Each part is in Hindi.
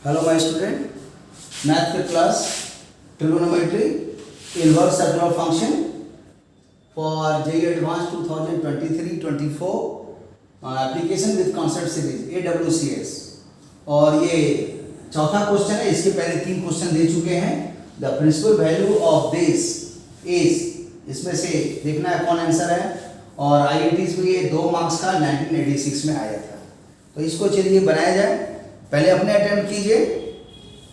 Hello my student, math के class trigonometry inverse circular function for JEE Advanced 2023-24 application with concept series AWCS। और ये चौथा क्वेश्चन है, इसके पहले 3 क्वेश्चन दे चुके हैं। The principal value of this is, इसमें से देखना है कौन आंसर है। और IITs में ये 2 मार्क्स का 1986 में आया था। तो इसको चलिए बनाया जाए। पहले अपने अटेम्प्ट कीजिए,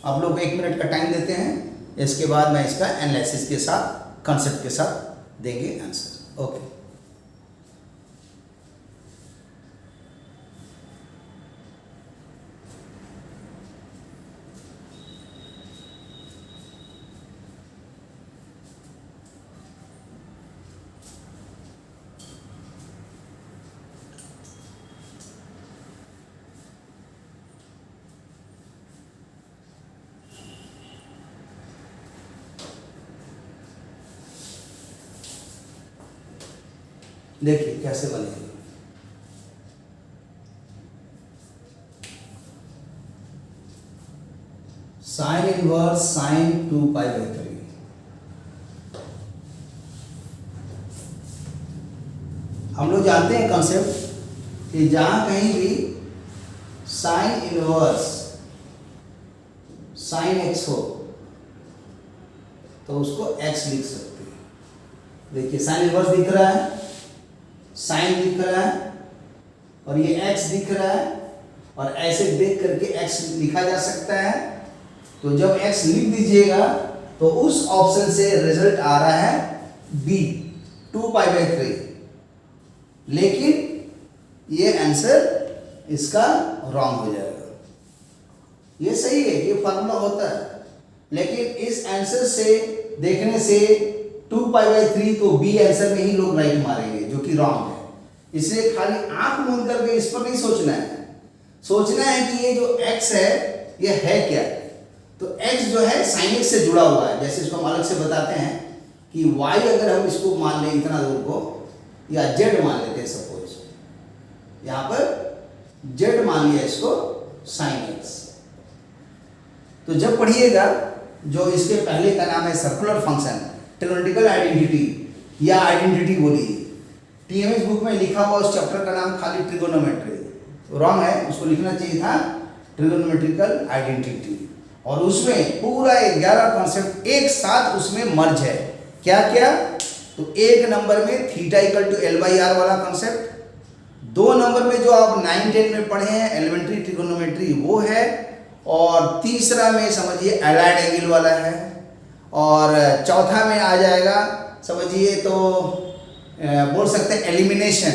आप लोग को 1 मिनट का टाइम देते हैं, इसके बाद मैं इसका एनालिसिस के साथ कॉन्सेप्ट के साथ देंगे आंसर। ओके, देखिए कैसे बनेगी। Sine inverse sine 2π/3। हम लोग जानते हैं कॉन्सेप्ट कि जहां कहीं भी साइन इनवर्स साइन x हो तो उसको x लिख सकते हैं। देखिए साइन इनवर्स दिख रहा है, साइन दिख रहा है और ये x दिख रहा है, और ऐसे देख करके x लिखा जा सकता है। तो जब x लिख दीजिएगा तो उस ऑप्शन से रिजल्ट आ रहा है b 2π/3, लेकिन ये आंसर इसका रॉन्ग हो जाएगा। ये सही है, ये फार्मूला होता है, लेकिन इस आंसर से देखने से 2π/3 तो बी आंसर में ही लोग राइट मारेंगे, जो कि रॉन्ग है। इसलिए खाली आंख मूंद करके इस पर नहीं सोचना है, सोचना है कि ये जो x है ये है क्या। तो x जो है sin x से जुड़ा हुआ है। जैसे इसको हम अलग से बताते हैं कि y अगर हम इसको मान लें इतना दूर को, या z मान लेते हैं सपोज, यहां पर z मान लिया इसको sin x। तो जब पढ़िएगा जो इसके पहले का नाम है सर्कुलर फंक्शन, ट्रिगोनोमेट्रिकल आइडेंटिटी या आइडेंटिटी बोलिए, TMS बुक में लिखा हुआ उस चैप्टर का नाम खाली ट्रिगोनोमेट्री, रॉन्ग है, उसको लिखना चाहिए था ट्रिगोनोमेट्रिकल आइडेंटिटी। और उसमें पूरा 11 कॉन्सेप्ट एक साथ उसमें मर्ज है। क्या क्या? तो 1 नंबर में थीटा इक्वल टू L/R वाला कॉन्सेप्ट, 2 नंबर में जो आप 9-10 में पढ़े हैं एलिमेंट्री ट्रिगोनोमेट्री वो है, और तीसरा में समझिए एलाइड एंगल वाला है, और चौथा में आ जाएगा समझिए तो बोल सकते हैं एलिमिनेशन,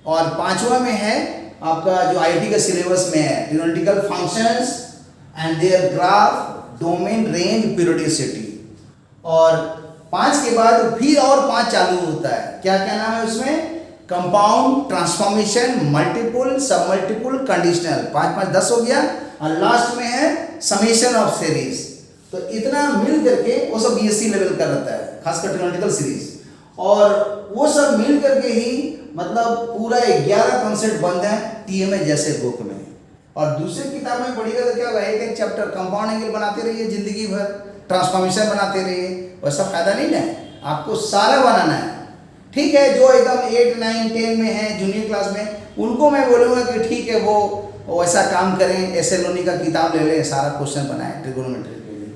और 5वां में है आपका जो IIT का सिलेबस में है trigonometrical functions and their graph, domain, range, periodicity. और 5 के बाद फिर और 5 चालू होता है। क्या क्या नाम है उसमें? कंपाउंड, ट्रांसफॉर्मेशन, मल्टीपल, सब मल्टीपल, कंडीशनल। 5 5 10 हो गया, और लास्ट में है समेशन ऑफ सीरीज। तो इतना मिल करके वो सब BSc लेवल का रहता है, खासकर ट्रिगोनोमेट्रिकल सीरीज। और वो सब मिल करके ही मतलब पूरा 11 कॉन्सेप्ट बंद है TMS जैसे बुक में। और दूसरी किताब में पढ़िएगा तो क्या होगा, एक चैप्टर कंपाउंड एंगल बनाते रहिए जिंदगी भर, ट्रांसफॉर्मेशन बनाते रहिए, वैसा फायदा नहीं है, आपको सारा बनाना है। ठीक है, जो एकदम 8, 9, 10 में है जूनियर क्लास में, उनको मैं बोलूँगा कि ठीक है वो वैसा काम करें, एसेलोनी का किताब ले लें, सारा क्वेश्चन बनाएं ट्रिगोनोमेट्री के लिए।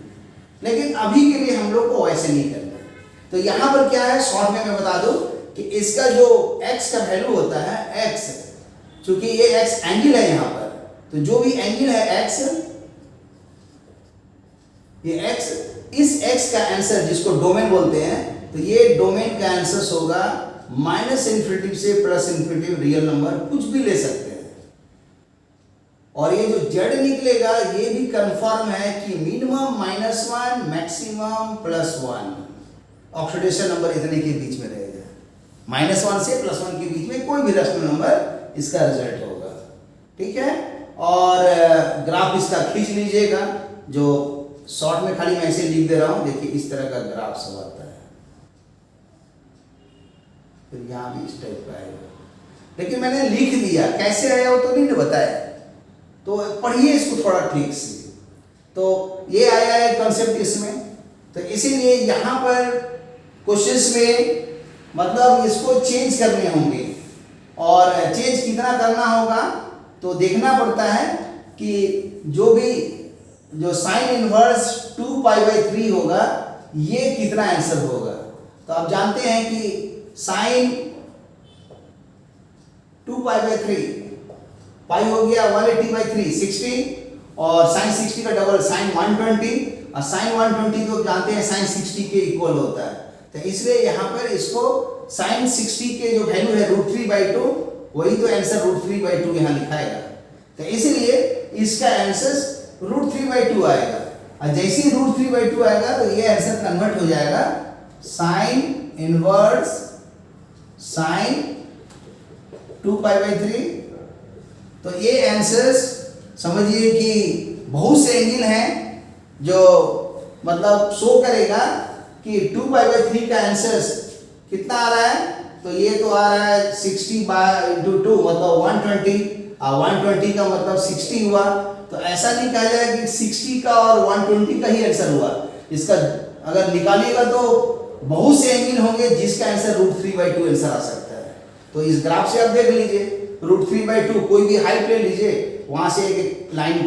लेकिन अभी के लिए हम लोग को वैसे नहीं करना। तो यहाँ पर क्या है, शॉर्ट में मैं बता दूं कि इसका जो x का वैल्यू होता है x, चूंकि ये x एंगल है यहाँ पर, तो जो भी एंगल है x, ये x, इस x का आंसर जिसको डोमेन बोलते हैं, तो ये डोमेन का आंसर होगा -∞ से +∞, रियल नंबर कुछ भी ले सकते हैं। और ये जो z निकलेगा ये भी कंफर्म है कि मिनिमम -1, मैक्सिमम +1, ऑक्सीडेशन नंबर इतने के बीच में रहेगा। -1 से +1 के बीच में कोई भी रेशनल नंबर इसका रिजल्ट होगा। ठीक है, और ग्राफ इसका खींच लीजिएगा, जो शॉर्ट में खाली मैं ऐसे लिख दे रहा हूं। देखिए इस तरह का ग्राफ सब आता है, फिर तो यहाँ भी इस टाइप का आएगा। लेकिन मैंने लिख दिया, कैसे आया वो तो नहीं बताया। तो पढ़िए इसको थोड़ा ठीक से। तो ये आया है कॉन्सेप्ट इसमें। तो इसीलिए यहाँ पर क्वेश्चंस में मतलब इसको चेंज करने होंगे, और चेंज कितना करना होगा तो देखना पड़ता है कि जो साइन इनवर्स 2π/3 होगा ये कितना आंसर होगा। तो आप जानते हैं कि साइन 2π/3 पाई हो गया 180/3 60, और साइन 60 का डबल साइन 120, और साइन 120 तो जानते हैं साइन 60 के इक्वल होता है। तो इसलिए यहाँ पर इसको साइन 60 के जो वैल्यू है √3/2 वही तो आंसर √3/2 यहाँ लिखाएगा। तो इसलिए इसका आंसर √3/2 आएगा, और जैसे ही √3/2 आएगा तो ये आंसर कन्वर्ट हो जाएगा साइन इनवर्स साइन 2π/3। तो ये आंसर्स समझिए कि बहुत से एंगल हैं जो मतलब शो करेगा कि 2π/3 का आंसर कितना आ रहा है। तो ये तो आ रहा है 60/2 मतलब 120, और 120 का मतलब 60 हुआ। तो ऐसा नहीं कहा जाए कि 60 का और 120 का ही आंसर हुआ। इसका अगर निकालिएगा तो बहुत से एंगल होंगे जिसका आंसर √3/2 आंसर आ सकता है। तो इस ग्राफ से आप देख लीजिए √3/2, कोई भी हाइट ले लीजिए, वहां से एक लाइन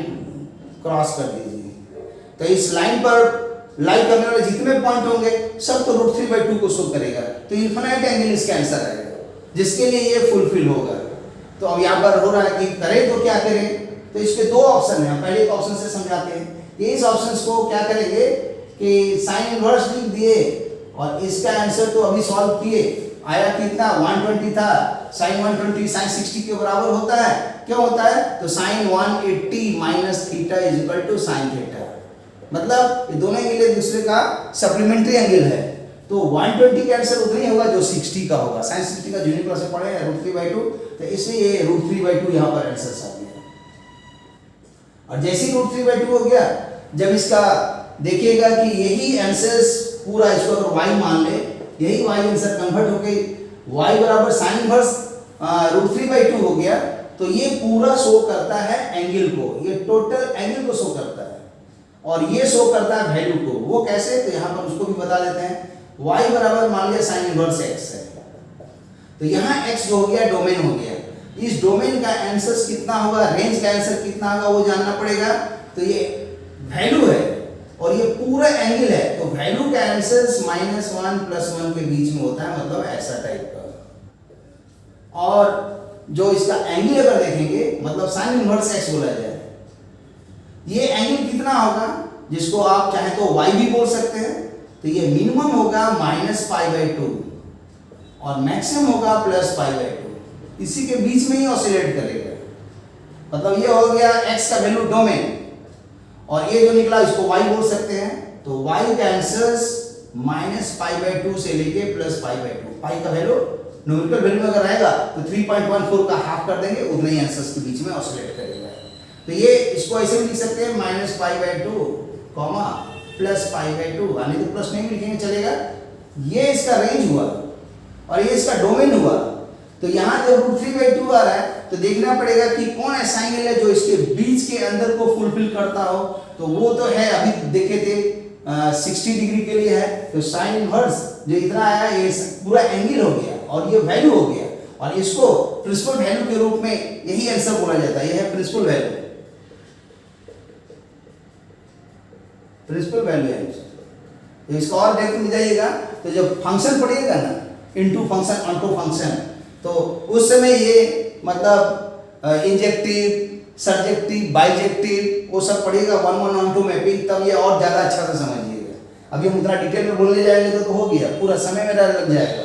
क्रॉस कर दीजिए। तो इस लाइन पर लाई करने वाले जितने पॉइंट होंगे सब तो √3/2 को शो करेगा। तो इन्फिनाइट एंगल इसका आंसर आएगा, जिसके लिए ये फुलफिल होगा। तो अब यहाँ पर हो रहा है कि करें तो क्या करें। तो इसके दो ऑप्शन हैं, पहले एक ऑप्शन से समझाते हैं। ये इस ऑप्शन को क्या करेंगे कि साइन इनवर्स लिख दिए, और इसका आंसर तो अभी सॉल्व किए, आया कितना 120 था। साइन 120 साइन 60 के बराबर होता है। क्यों होता है तो sine 180 minus theta is equal to sine theta, मतलब ये दोनों एंगल एक दूसरे का सप्लीमेंट्री एंगल है। तो 120 का आंसर उतना ही होगा जो 60 का होगा। साइन 60 का जूनियर क्लास में पढ़े हैं √3/2, तो इसलिए ये √3/2 यहाँ पर आंसर आ गया। और जैसे ही √3/2 हो गया, जब इसका देखिएगा कि यही आंसर पूरा इसको अगर y मान ले, यही y आंसर कन्वर्ट हो गई y बराबर साइन इनवर्स √3/2 हो गया। तो ये पूरा शो करता है एंगल को, ये टोटल एंगल को शो करता है, और ये शो करता है वैल्यू को। वो कैसे, तो यहाँ पर उसको भी बता देते हैं। y बराबर मान लिया साइन इनवर्स x है, तो यहाँ x जो हो गया डोमेन हो गया। इस डोमेन का आंसर कितना होगा, रेंज का आंसर कितना होगा वो जानना पड़ेगा। तो ये वैल्यू है और ये पूरा एंगल है, तो वैल्यू का आंसर -1 + 1 के बीच में होता है, मतलब ऐसा टाइप का। और जो इसका एंगल अगर देखेंगे मतलब साइन इनवर्स x बोला जाए, ये एंगल कितना होगा, जिसको आप चाहे तो y भी बोल सकते हैं। तो ये मिनिमम होगा -π/2 और मैक्सिमम होगा +π/2, इसी के बीच में ही ऑसिलेट करेगा। मतलब ये हो गया x का वैल्यू डोमेन, और ये जो निकला इसको y बोल सकते हैं। तो y का आंसर -π/2 से लेके +π/2। पाई का वैल्यू न्यूमेरिकल वैल्यू में अगर आएगा तो 3.14 का हाफ कर देंगे, उतने ही आंसर्स के बीच में ऑसिलेट करेगा। तो ये इसको ऐसे भी लिख सकते हैं -π/2, +π/2, यानी तो प्लस नहीं भी लिखेंगे चलेगा। ये इसका रेंज हुआ और ये इसका डोमेन हुआ। तो यहाँ जब √3/2 आ रहा है तो देखना पड़ेगा कि कौन ऐसा एंगल है जो इसके बीच के अंदर को फुलफिल करता हो। तो वो तो है, अभी देखे थे 60 डिग्री के लिए है। तो साइन इनवर्स जो इतना आया ये पूरा एंगल हो गया और ये वैल्यू हो गया, और इसको प्रिंसिपल वैल्यू के रूप में यही आंसर बोला जाता है। यह है प्रिंसिपल वैल्यू, प्रिंसिपल वैल्यू है। तो इसका और डेप्थ में जाइएगा तो जब फंक्शन पढ़िएगा ना, इनटू फंक्शन ऑनटू फंक्शन, तो उस समय ये मतलब इंजेक्टिव सर्जेक्टिव बाइजेक्टिव वो सब पढ़िएगा 1 1 2 मैपिंग, तब ये और ज़्यादा अच्छा से समझिएगा। अभी हम उतना डिटेल में बोलने जाएंगे तो हो गया, पूरा समय मेरा लग जाएगा,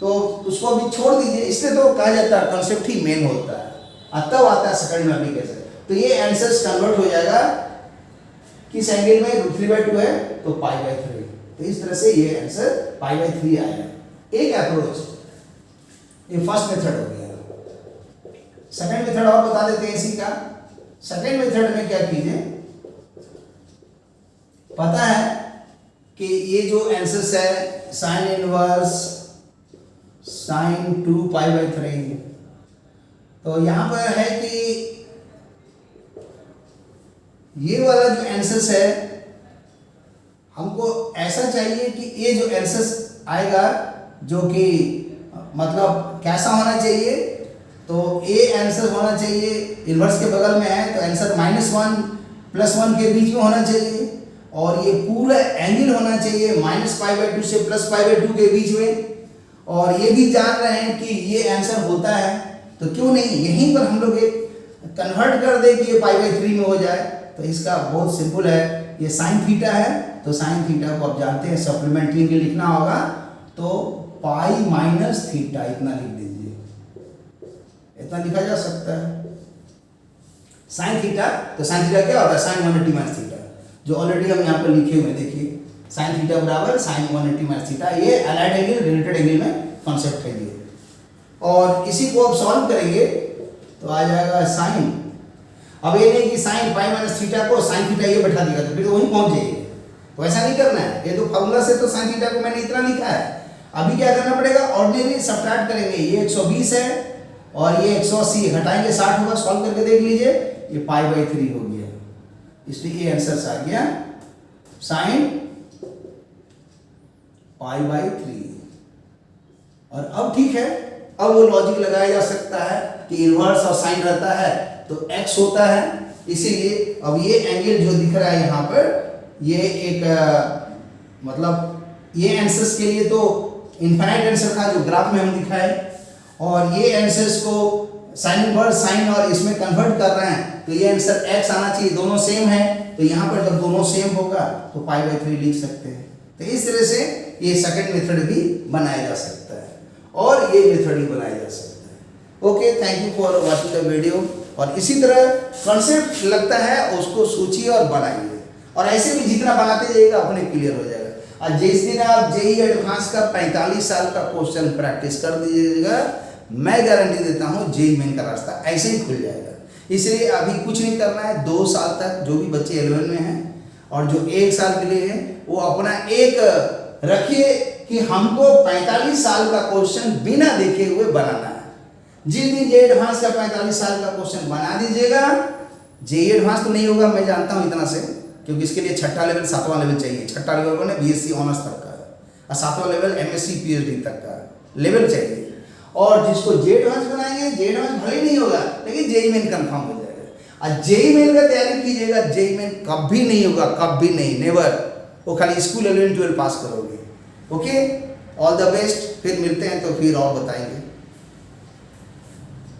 तो उसको अभी छोड़ दीजिए। इसलिए तो कहा जाता है कॉन्सेप्ट ही मेन होता है, तब आता है सेकंड में एप्लीकेशन। तो ये आंसर्स कन्वर्ट हो जाएगा किस एंगल में, √3/2 है तो π/3। तो इस तरह से ये आंसर π/3 आया। एक अप्रोच, ये फर्स्ट मेथड हो गया। सेकंड मेथड और बता देते हैं इसी का। सेकंड मेथड में क्या कीजिए, पता है कि ये जो आंसर्स है साइन इनवर्स साइन 2π/3, तो यहां पर है कि ये वाला जो आंसर्स है हमको ऐसा चाहिए कि ये जो आंसर्स आएगा जो कि मतलब कैसा होना चाहिए, तो ए आंसर होना चाहिए इन्वर्स के बगल में है तो आंसर -1 +1 के बीच में होना चाहिए, और ये पूरा एंगल होना चाहिए -π/2 से +π/2 के बीच में। और ये भी जान रहे हैं कि ये आंसर होता है, तो क्यों नहीं यहीं पर हम लोग एक कन्वर्ट कर दे कि ये π/3 में हो जाए। तो इसका बहुत सिंपल है, ये साइन थीटा है, तो साइन थीटा को आप जानते हैं सप्लीमेंट्री के लिखना होगा, तो पाई माइनस थीटा इतना लिख दीजिए, इतना लिखा जा सकता है साइन थीटा। तो साइन थीटा क्या होता है, साइन 180 माइनस थीटा, जो ऑलरेडी हम यहाँ पर लिखे हुए देखिए, साइन थीटा बराबर साइन 180 माइनस थीटा, ये अलाइड एंगल रिलेटेड एंगल में कॉन्सेप्ट है ये। और इसी को आप सॉल्व करेंगे तो आ जाएगा साइन, अब ये नहीं कि साइन पाई माइनस थीटा को साइन थीटा ये बैठा देगा तो फिर वहीं पहुंच जाइए, तो ऐसा नहीं करना है। ये तो फॉर्मूला से तो साइन थीटा को मैंने इतना लिखा है, अभी क्या करना पड़ेगा, ऑर्डिनरी सब्ट्रैक्ट करेंगे, ये 120 है और ये 180 घटाएंगे 60 होगा, सॉल्व करके देख लीजिए ये π/3 हो गया, इसलिए ये आंसर आ गया साइन π/3। और अब ठीक है, अब वो लॉजिक लगाया जा सकता है कि इन्वर्स और साइन रहता है तो x होता है, इसीलिए अब ये एंगल जो दिख रहा है यहाँ पर, ये एक मतलब ये आंसर्स के लिए तो इनफाइनाइट आंसर था जो ग्राफ में हम दिखाए, और ये आंसर्स को साइन इनवर्स साइन और इसमें कन्वर्ट कर रहे हैं, तो ये आंसर x आना चाहिए, दोनों सेम है, तो यहाँ पर जब दोनों सेम होगा तो π/3 लिख सकते हैं। तो इस तरह से ये सेकंड मेथड भी बनाया जा सकता है और ये मेथड भी बनाया जा सकता है। Okay, thank you for watching the video. और इसी तरह कॉन्सेप्ट लगता है उसको सोचिए और बनाइए, और ऐसे भी जितना बनाते जाइएगा अपने क्लियर हो जाएगा। और जिस दिन आप जेईई एडवांस का 45 साल का क्वेश्चन प्रैक्टिस कर दीजिएगा, मैं गारंटी देता हूँ जेईई मेन का रास्ता ऐसे ही खुल जाएगा। इसलिए अभी कुछ नहीं करना है, 2 साल तक जो भी बच्चे 11 में हैं और जो 1 साल के लिए हैं, वो अपना एक रखिए कि हमको 45 साल का क्वेश्चन बिना देखे हुए बनाना है। जिस दिन जेईई एडवांस का 45 साल का क्वेश्चन बना दीजिएगा, जेईई एडवांस तो नहीं होगा मैं जानता हूँ इतना से, क्योंकि इसके लिए 6ठा लेवल 7वां लेवल चाहिए। 6ठा लेवल को बीएससी ऑनर्स तक का और 7वां लेवल एमएससी पीएचडी तक का लेवल चाहिए। और जिसको जेईई एडवांस बनाएंगे, जेईई एडवांस भले नहीं होगा लेकिन जेईई मेन कंफर्म हो जाएगा। और जेईई मेन का तैयारी कीजिएगा, जेईई मेन कभी नहीं होगा, कभी नहीं, नेवर। वो खाली स्कूल 11-12 पास करोगे। ओके, ऑल द बेस्ट, फिर मिलते हैं तो फिर और बताएंगे।